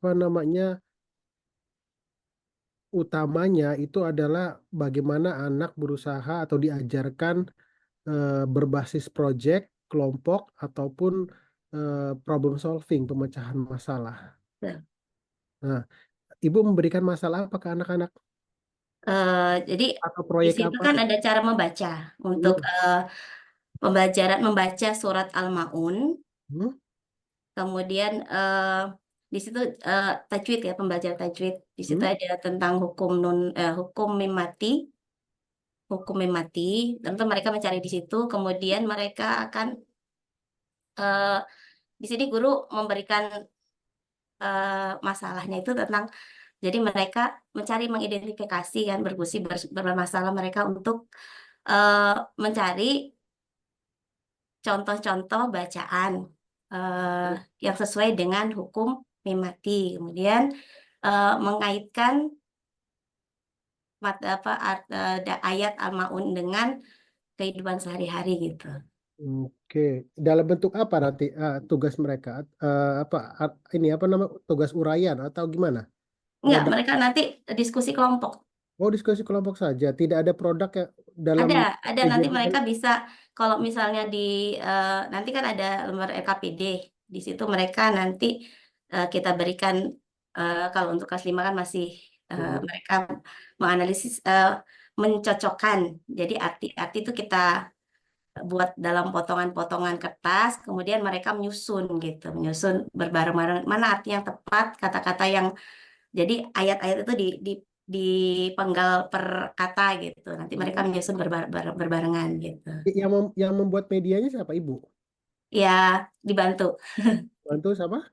apa namanya, utamanya itu adalah bagaimana anak berusaha atau diajarkan berbasis project, kelompok, ataupun problem solving, pemecahan masalah. Betul. Nah, Ibu memberikan masalah apa ke anak-anak Jadi atau di proyek situ apa? kan ada cara membaca untuk Hmm, pembelajaran membaca surat Al-Maun. hmm, Kemudian di situ tajwid ya, pembelajaran tajwid. Di situ hmm, ada tentang hukum mim mati, hukum mim mati. Tentu mereka mencari di situ. Kemudian mereka akan eh, di sini guru memberikan masalahnya itu tentang jadi mereka mencari mengidentifikasi kan bermasalah mereka untuk eh, mencari contoh-contoh bacaan eh, yang sesuai dengan hukum memati. Kemudian mengaitkan ayat Al-Maun dengan kehidupan sehari-hari gitu. Oke, dalam bentuk apa nanti tugas mereka? Apa ini apa nama tugas uraian atau gimana? Enggak, Produk? mereka nanti diskusi kelompok. Oh, diskusi kelompok saja. Tidak ada produk yang dalam Ada, ada nanti ujian itu. mereka bisa kalau misalnya nanti kan ada lembar LKPD. Di situ mereka nanti kita berikan kalau untuk kelas 5 kan masih Hmm. mereka menganalisis mencocokkan. Jadi arti-arti itu kita buat dalam potongan-potongan kertas, kemudian mereka menyusun gitu, menyusun berbareng-bareng mana arti yang tepat, kata-kata yang jadi ayat-ayat itu dipenggal per kata gitu. Nanti mereka menyusun berbarengan gitu. Yang membuat medianya siapa? Ibu? Ya, dibantu, Bantu siapa?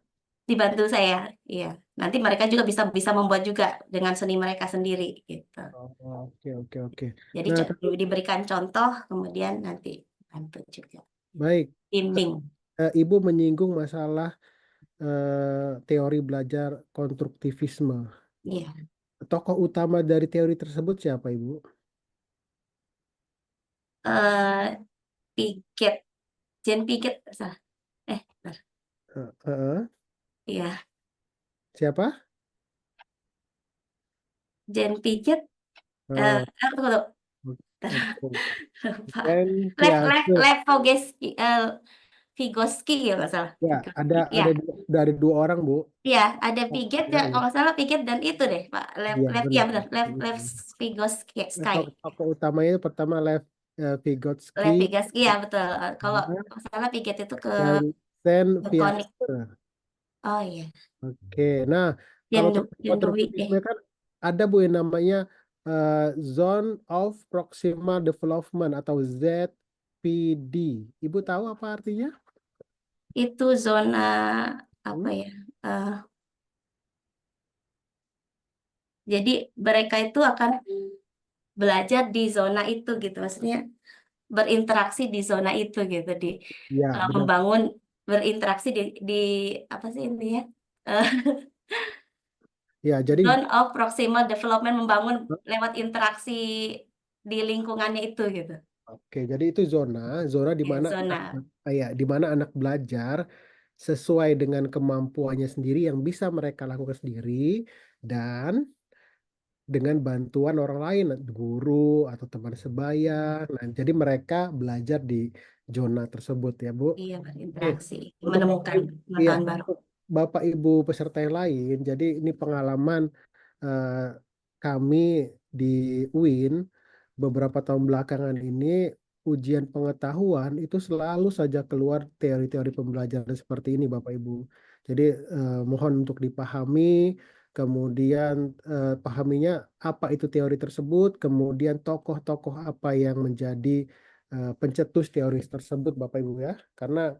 dibantu saya. Iya. Nanti mereka juga bisa bisa membuat juga dengan seni mereka sendiri gitu. Oh, oke, oke, oke. Jadi Nah, tapi diberikan contoh, kemudian nanti bantu juga. baik. Bimbing. Ibu menyinggung masalah teori belajar konstruktivisme. Iya. Tokoh utama dari teori tersebut siapa, Ibu? Eh Piket, Jen Piket, salah. Bentar. Eh, eh, Iya, siapa? Jen Piket. Eh, Tunggu, tunggu. oke. Lupa. Dan Piaget. Lev Vygotsky ya nggak salah. Ya, ada Ya, ada dari dua orang, Bu. ya ada Piget ya Ya, kalau ya. nggak salah Piget dan itu deh Pak Iya, Ya benar. benar Lev Vygotsky Sky. Tokoh utamanya itu pertama Lev Vygotsky, Lev Vygotsky ya betul. Kalau nggak salah Piget itu dan Sen ke konik. Piaget. Oh iya, Oke, nah kalau Jen Dwi deh. konstruktivisme kan ada Bu yang namanya eh, Zone of Proximal Development atau ZPD. Ibu tahu apa artinya? Itu zona apa Hmm? ya? Eh, jadi mereka itu akan belajar di zona itu gitu maksudnya berinteraksi di zona itu gitu Ya, benar. membangun berinteraksi di apa sih intinya Eh, Ya, jadi zone of proximal development membangun lewat interaksi di lingkungannya itu gitu oke, jadi itu zona di ya mana anak zona ya, di mana anak belajar sesuai dengan kemampuannya sendiri yang bisa mereka lakukan sendiri dan dengan bantuan orang lain, guru atau teman sebaya. Nah, jadi mereka belajar di zona tersebut ya, Bu. iya Oke, berinteraksi untuk menemukan iya, pengetahuan baru untuk Bapak Ibu peserta yang lain, jadi ini pengalaman eh, kami di UIN beberapa tahun belakangan ini ujian pengetahuan itu selalu saja keluar teori-teori pembelajaran seperti ini Bapak Ibu. Jadi mohon untuk dipahami, kemudian pahaminya apa itu teori tersebut, kemudian tokoh-tokoh apa yang menjadi pencetus teori tersebut Bapak Ibu ya. Karena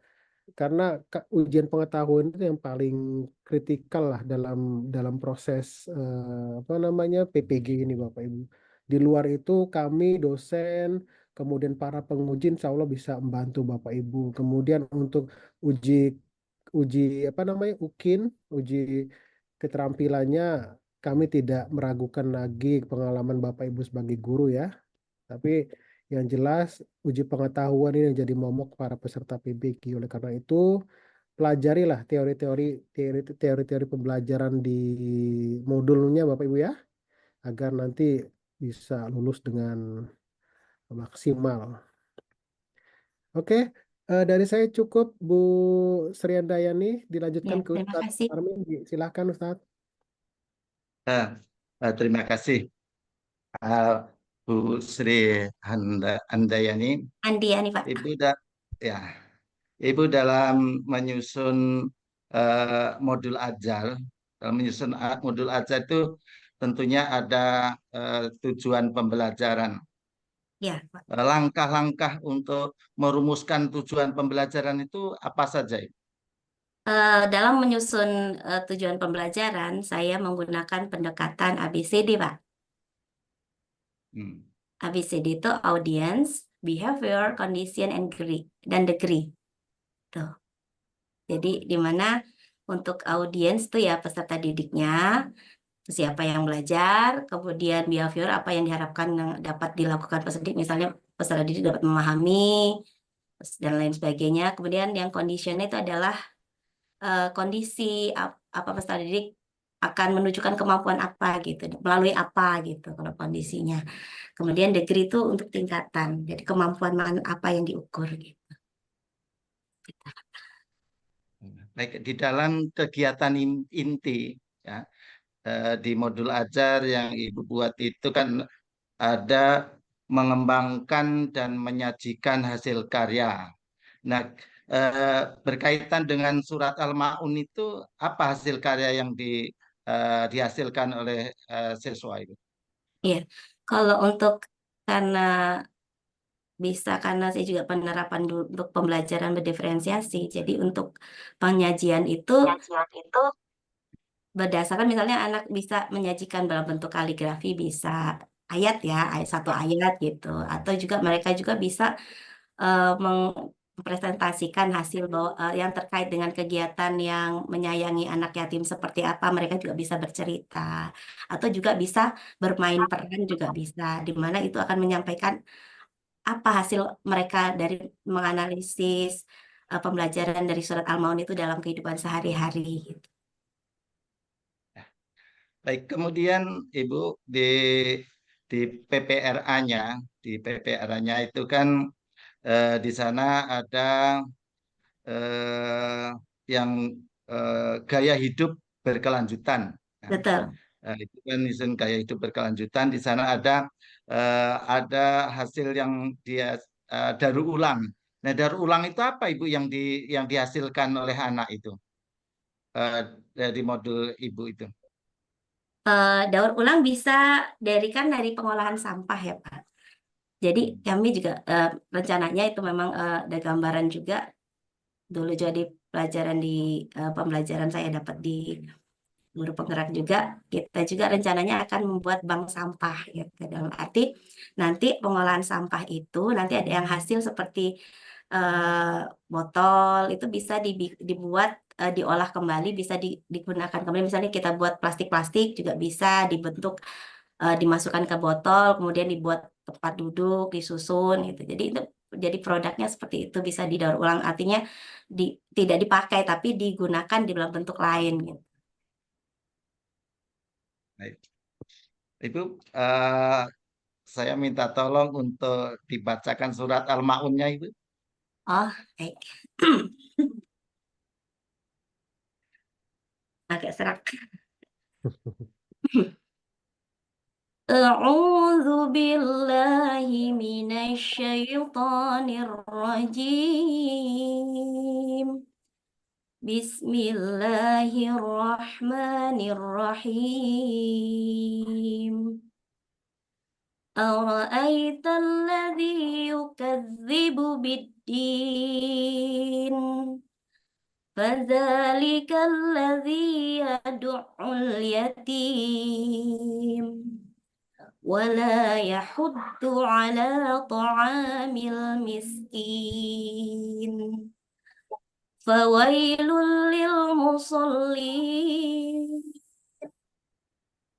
ujian pengetahuan itu yang paling kritikal lah dalam dalam proses apa namanya PPG ini Bapak Ibu. Di luar itu kami dosen, kemudian para penguji insya Allah bisa membantu Bapak Ibu. Kemudian untuk uji uji apa namanya UKIN, uji keterampilannya kami tidak meragukan lagi pengalaman Bapak Ibu sebagai guru ya. Tapi yang jelas uji pengetahuan ini yang jadi momok para peserta PBQ. Oleh karena itu pelajarilah teori-teori pembelajaran di modulnya Bapak Ibu ya, agar nanti bisa lulus dengan maksimal. Oke, dari saya cukup Bu Sriandayani, Ya, dilanjutkan ke terima Ustadz kasih. Armin. Silakan Ustadz. Eh, Terima kasih Bu Sri Handayani. Andi ya nih Pak. Ibu ya, Ibu dalam menyusun modul ajar, dalam menyusun modul ajar itu tentunya ada tujuan pembelajaran. Ya, Pak. Langkah-langkah untuk merumuskan tujuan pembelajaran itu apa saja, Ibu? Dalam menyusun tujuan pembelajaran, saya menggunakan pendekatan ABCD, Pak. Hmm. ABCD itu audience, behavior, condition, dan degree. Tuh. Jadi di mana untuk audience tuh ya peserta didiknya, siapa yang belajar, kemudian behavior apa yang diharapkan yang dapat dilakukan peserta didik, misalnya peserta didik dapat memahami dan lain sebagainya. Kemudian yang conditionnya itu adalah kondisi apa peserta didik akan menunjukkan kemampuan apa gitu, melalui apa gitu kalau kondisinya. Kemudian degree itu untuk tingkatan, jadi kemampuan apa yang diukur gitu. Baik, di dalam kegiatan inti ya, di modul ajar yang Ibu buat itu kan ada mengembangkan dan menyajikan hasil karya. Nah, berkaitan dengan surat Al-Maun itu apa hasil karya yang dihasilkan oleh siswa itu? Iya, kalau untuk karena karena saya juga penerapan untuk pembelajaran berdiferensiasi. Jadi untuk penyajian itu berdasarkan misalnya anak bisa menyajikan dalam bentuk kaligrafi bisa ayat ya, ayat satu ayat gitu. Atau juga mereka juga bisa mempresentasikan hasil yang terkait dengan kegiatan yang menyayangi anak yatim seperti apa, mereka juga bisa bercerita. Atau juga bisa bermain peran juga bisa, di mana itu akan menyampaikan apa hasil mereka dari menganalisis pembelajaran dari surat Al-Maun itu dalam kehidupan sehari-hari gitu. Baik, kemudian Ibu di PPRA-nya, di PPRA-nya itu kan di sana ada eh, yang gaya hidup berkelanjutan. Nah, Betul. itu kan isun gaya hidup berkelanjutan. Di sana ada hasil yang dia daur ulang. Nah, daur ulang itu apa Ibu yang dihasilkan oleh anak itu eh, dari modul Ibu itu? Daur ulang bisa dari pengolahan sampah ya Pak. Jadi kami juga rencananya itu memang ada gambaran juga dulu jadi pelajaran di pembelajaran saya dapat di guru penggerak juga kita juga rencananya akan membuat bank sampah gitu dalam arti nanti pengolahan sampah itu nanti ada yang hasil seperti botol itu bisa dibuat diolah kembali bisa digunakan kembali misalnya kita buat plastik-plastik juga bisa dibentuk dimasukkan ke botol kemudian dibuat tempat duduk disusun gitu jadi itu jadi produknya seperti itu bisa didaur ulang artinya tidak dipakai tapi digunakan di dalam bentuk lain gitu. Baik. Ibu, saya minta tolong untuk dibacakan surat Al-Ma'unnya Ibu. Oh, baik. Agak serak. أعوذ بالله من الشيطان الرجيم بسم الله الرحمن الرحيم أرأيت الذي يكذب بالدين فذلك الذي يدع اليتيم ولا يحض على طعام المسكين فويل للمصلين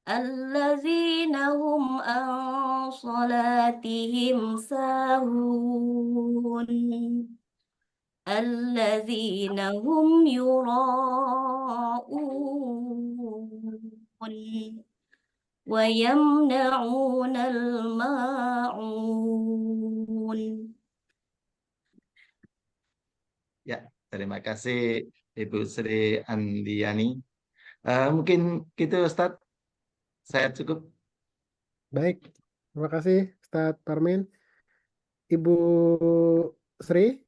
الذين هم عن صلاتهم ساهون الذين هم يراءون ويمنعون الماعون. Ya, terima kasih Ibu Sri Andiani. Mungkin gitu Ustadz, saya cukup. Baik, terima kasih Ustadz Parmin. Ibu Sri,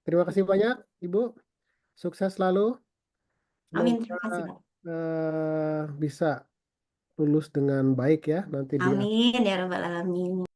terima kasih banyak Ibu. Sukses selalu. Amin, Semoga terima kasih, Pak. bisa lulus dengan baik ya nanti di Amin ya Rabbal Alamin.